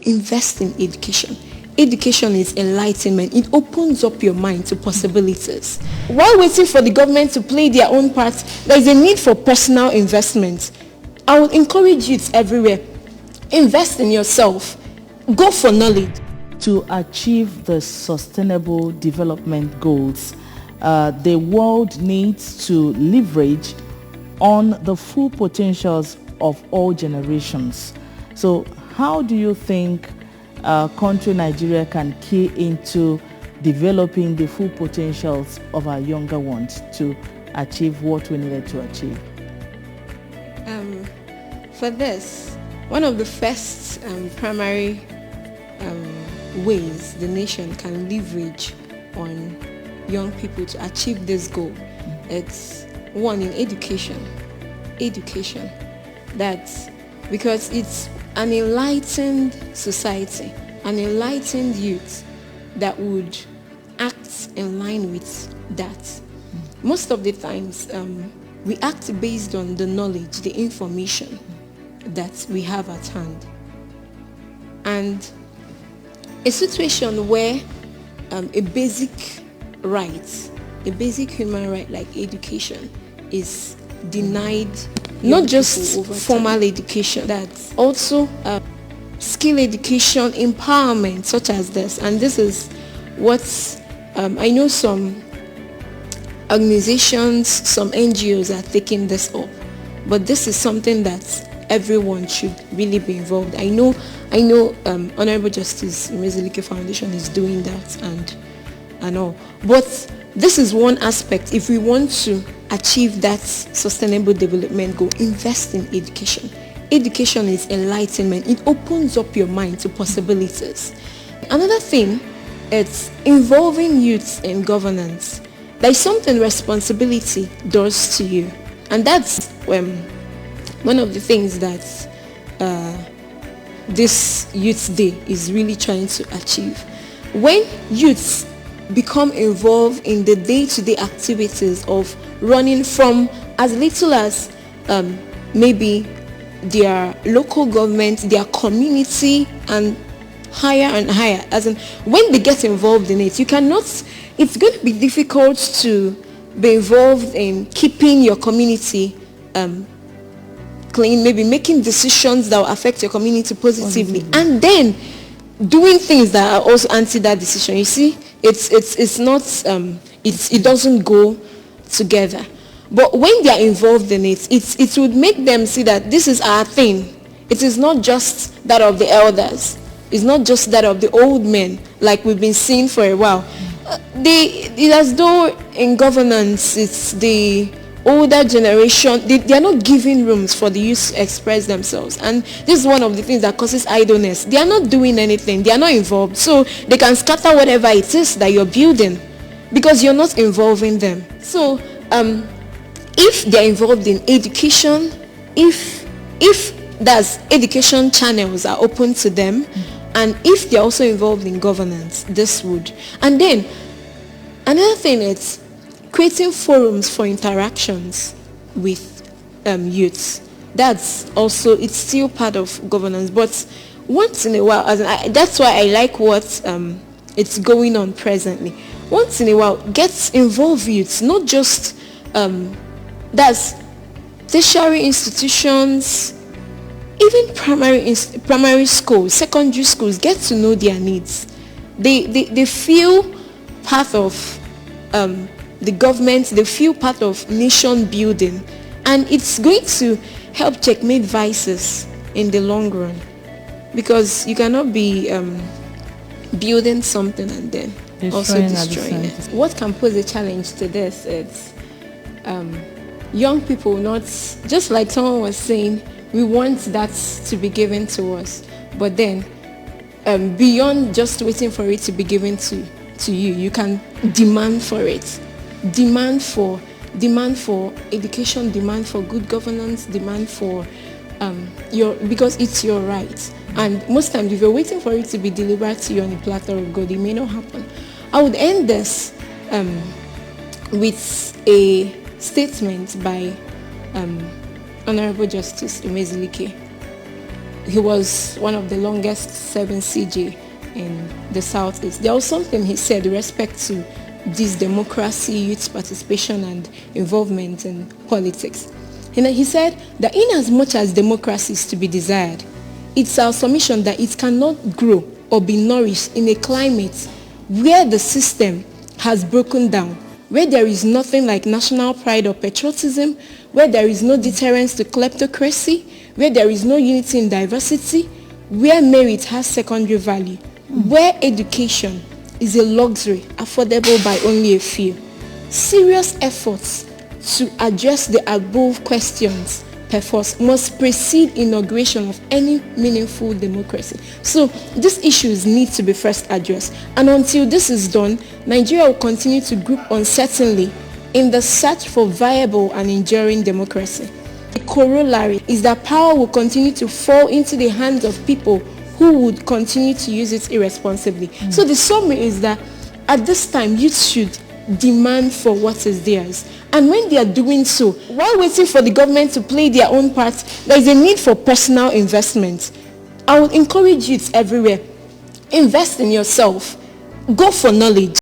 invest in education. Education is enlightenment. It opens up your mind to possibilities. While waiting for the government to play their own part, there is a need for personal investment. I would encourage youth everywhere. Invest in yourself. Go for knowledge. To achieve the sustainable development goals, the world needs to leverage on the full potentials of all generations. So how do you think country Nigeria can key into developing the full potentials of our younger ones to achieve what we needed to achieve? For this, one of the first primary ways the nation can leverage on young people to achieve this goal, it's one, in education. That's because it's an enlightened society, an enlightened youth that would act in line with that. Most of the times, we act based on the knowledge, the information that we have at hand. And a situation where a basic right, a basic human right like education is denied, not just formal education, that's also skill education, empowerment such as this. And this is what I know some organizations, some NGOs are taking this up, but this is something that everyone should really be involved. I know Honorable Justice Imezilike Foundation is doing that and all, but this is one aspect. If we want to achieve that sustainable development goal, invest in education. Education is enlightenment. It opens up your mind to possibilities. Another thing, it's involving youth in governance. There's something responsibility does to you, and that's one of the things that this Youth Day is really trying to achieve. When youths become involved in the day-to-day activities of running from as little as maybe their local government, their community, and higher, as in when they get involved in it, it's going to be difficult to be involved in keeping your community clean, maybe making decisions that will affect your community positively, and then doing things that are also anti that decision. You see, it's not it doesn't go together. But when they are involved in it, it would make them see that this is our thing. It is not just that of the elders. It's not just that of the old men, like we've been seeing for a while. It's as though in governance, it's the older generation. They are not giving rooms for the youth to express themselves. And this is one of the things that causes idleness. They are not doing anything. They are not involved. So they can scatter whatever it is that you're building because you're not involving them. So if they're involved in education, if that's education channels are open to them, and if they're also involved in governance, this would. And then another thing is creating forums for interactions with youths. That's also, it's still part of governance, but once in a while, that's why I like what it's going on presently. Once in a while, get involved youths, not just that's tertiary institutions, even primary schools, secondary schools. Get to know their needs. They feel part of the government. They feel part of nation building, and it's going to help checkmate vices in the long run, because you cannot be building something and then also destroying it. What can pose a challenge to this is young people, not just like someone was saying, we want that to be given to us, but then beyond just waiting for it to be given to you, you can demand for it. Demand for education, demand for good governance, demand for because it's your right. And most times, if you're waiting for it to be delivered to you on a platter of gold, it may not happen. I would end this with a statement by Honorable Justice Imezilike. he was one of the longest serving CJ in the Southeast. There was something he said with respect to this democracy, youth participation and involvement in politics. He said that in as much as democracy is to be desired, it's our submission that it cannot grow or be nourished in a climate where the system has broken down, where there is nothing like national pride or patriotism, where there is no deterrence to kleptocracy, where there is no unity in diversity, where merit has secondary value, where education is a luxury affordable by only a few. Serious efforts to address the above questions perforce must precede inauguration of any meaningful democracy. So these issues need to be first addressed. And until this is done, Nigeria will continue to group uncertainly in the search for viable and enduring democracy. The corollary is that power will continue to fall into the hands of people who would continue to use it irresponsibly. So the summary is that at this time, youth should demand for what is theirs. And when they are doing so, while waiting for the government to play their own part, there is a need for personal investment. I would encourage youth everywhere, invest in yourself, go for knowledge.